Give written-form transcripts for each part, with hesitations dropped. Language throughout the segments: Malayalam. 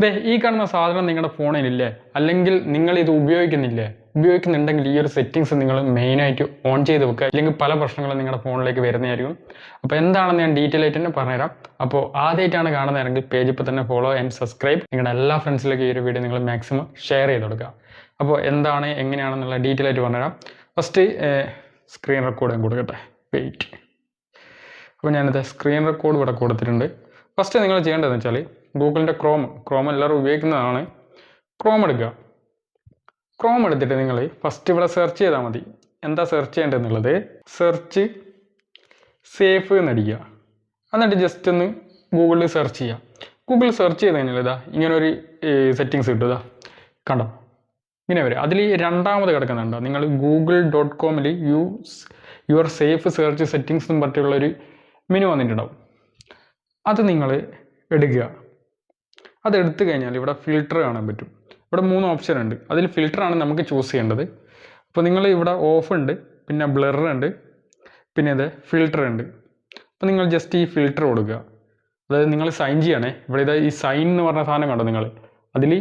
ദേ ഈ കാണുന്ന സാധനം നിങ്ങളുടെ ഫോണിലില്ലേ, അല്ലെങ്കിൽ നിങ്ങൾ ഇത് ഉപയോഗിക്കുന്നുണ്ടെങ്കിൽ ഈ ഒരു സെറ്റിങ്സ് നിങ്ങൾ മെയിനായിട്ട് ഓൺ ചെയ്ത് വെക്കുക, അല്ലെങ്കിൽ പല പ്രശ്നങ്ങളും നിങ്ങളുടെ ഫോണിലേക്ക് വരുന്നതായിരിക്കും. അപ്പോൾ എന്താണെന്ന് ഞാൻ ഡീറ്റെയിൽ ആയിട്ട് തന്നെ പറഞ്ഞുതരാം. അപ്പോൾ ആദ്യമായിട്ടാണ് കാണുന്നതെങ്കിൽ പേജ് ഇപ്പോൾ തന്നെ ഫോളോ ആൻഡ് സബ്സ്ക്രൈബ്. നിങ്ങളുടെ എല്ലാ ഫ്രണ്ട്സിലേക്കും ഈ ഒരു വീഡിയോ നിങ്ങൾ മാക്സിമം ഷെയർ ചെയ്ത് കൊടുക്കുക. അപ്പോൾ എന്താണ് എങ്ങനെയാണെന്നുള്ള ഡീറ്റെയിൽ ആയിട്ട് പറഞ്ഞുതരാം. ഫസ്റ്റ് സ്ക്രീൻ റെക്കോർഡ് കൊടുക്കട്ടെ, വെയിറ്റ്. അപ്പോൾ ഞാനിത് സ്ക്രീൻ റെക്കോർഡ് ഇവിടെ കൊടുത്തിട്ടുണ്ട്. ഫസ്റ്റ് നിങ്ങൾ ചെയ്യേണ്ടതെന്ന് വെച്ചാൽ ഗൂഗിളിൻ്റെ ക്രോം എല്ലാവരും ഉപയോഗിക്കുന്നതാണ്. ക്രോം എടുക്കുക. ക്രോം എടുത്തിട്ട് നിങ്ങൾ ഫസ്റ്റ് ഇവിടെ സെർച്ച് ചെയ്താൽ മതി. എന്താ സെർച്ച് ചെയ്യേണ്ടതെന്നുള്ളത്, സെർച്ച് സേഫ് എന്നടിക്കുക. എന്നിട്ട് ജസ്റ്റ് ഒന്ന് ഗൂഗിളിൽ സെർച്ച് ചെയ്യുക. ഗൂഗിളിൽ സെർച്ച് ചെയ്ത് കഴിഞ്ഞാൽ ഇതാ ഇങ്ങനൊരു സെറ്റിങ്സ് കിട്ടും. ഇതാ കണ്ടോ, ഇങ്ങനെ വരും. അതിൽ രണ്ടാമത് കിടക്കുന്നുണ്ടോ, നിങ്ങൾ google.com your safe search settings എന്ന് പറഞ്ഞിട്ടുള്ളൊരു മെനു വന്നിട്ടുണ്ടാവും. അത് നിങ്ങൾ എടുക്കുക. അതെടുത്തു കഴിഞ്ഞാൽ ഇവിടെ ഫിൽറ്റർ കാണാൻ പറ്റും. ഇവിടെ 3 ഓപ്ഷൻ ഉണ്ട്. അതിൽ ഫിൽറ്ററാണ് നമുക്ക് ചൂസ് ചെയ്യേണ്ടത്. അപ്പോൾ നിങ്ങൾ ഇവിടെ ഓഫ് ഉണ്ട്, പിന്നെ ബ്ലർ ഉണ്ട്, പിന്നെ ഇത് ഫിൽറ്റർ ഉണ്ട്. അപ്പോൾ നിങ്ങൾ ജസ്റ്റ് ഈ ഫിൽറ്റർ കൊടുക്കുക. അതായത് നിങ്ങൾ സൈൻ ചെയ്യണേ. ഇവിടെ ഇതാ ഈ സൈൻ എന്ന് പറഞ്ഞ സാധനം കണ്ടോ, നിങ്ങൾ അതിൽ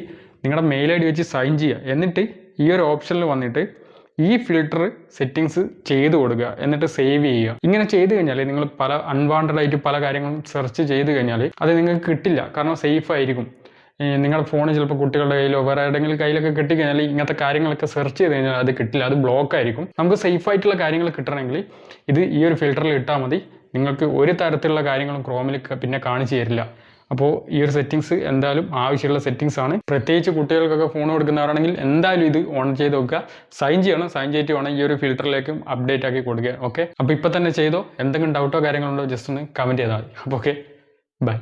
നിങ്ങളുടെ മെയിൽ ഐ ഡി വെച്ച് സൈൻ ചെയ്യുക. എന്നിട്ട് ഈ ഒരു ഓപ്ഷനിൽ വന്നിട്ട് ഈ ഫിൽറ്റർ സെറ്റിങ്സ് ചെയ്ത് കൊടുക്കുക, എന്നിട്ട് സേവ് ചെയ്യുക. ഇങ്ങനെ ചെയ്ത് കഴിഞ്ഞാൽ നിങ്ങൾ പല അൺവാണ്ടഡ് ആയിട്ട് പല കാര്യങ്ങളും സെർച്ച് ചെയ്ത് കഴിഞ്ഞാൽ അത് നിങ്ങൾക്ക് കിട്ടില്ല. കാരണം സേഫ് ആയിരിക്കും. നിങ്ങളുടെ ഫോൺ ചിലപ്പോൾ കുട്ടികളുടെ കയ്യിലോ വേറെ ഏതെങ്കിലും കയ്യിലൊക്കെ കിട്ടിക്കഴിഞ്ഞാൽ ഇങ്ങനത്തെ കാര്യങ്ങളൊക്കെ സെർച്ച് ചെയ്ത് കഴിഞ്ഞാൽ അത് കിട്ടില്ല, അത് ബ്ലോക്ക് ആയിരിക്കും. നമുക്ക് സേഫ് ആയിട്ടുള്ള കാര്യങ്ങൾ കിട്ടണമെങ്കിൽ ഇത് ഈ ഒരു ഫിൽറ്ററിൽ ഇട്ടാൽ മതി. നിങ്ങൾക്ക് ഒരു തരത്തിലുള്ള കാര്യങ്ങളും ക്രോമിൽ പിന്നെ കാണിച്ചു തരില്ല. അപ്പോൾ ഈ ഒരു സെറ്റിങ്സ് എന്തായാലും ആവശ്യമുള്ള സെറ്റിങ്സ് ആണ്. പ്രത്യേകിച്ച് കുട്ടികൾക്കൊക്കെ ഫോൺ കൊടുക്കുന്നവരാണെങ്കിൽ എന്തായാലും ഇത് ഓൺ ചെയ്ത് വെക്കുക. സൈൻ ചെയ്യണം. സൈൻ ചെയ്തിട്ട് വേണം ഈ ഒരു ഫിൽറ്ററിലേക്കും അപ്ഡേറ്റ് ആക്കി കൊടുക്കുക. ഓക്കെ, അപ്പോൾ ഇപ്പോൾ തന്നെ ചെയ്തോ. എന്തെങ്കിലും ഡൗട്ടോ കാര്യങ്ങളുണ്ടോ ജസ്റ്റ് ഒന്ന് കമൻറ്റ് ചെയ്താൽ മതി. അപ്പോൾ ഓക്കെ, ബൈ.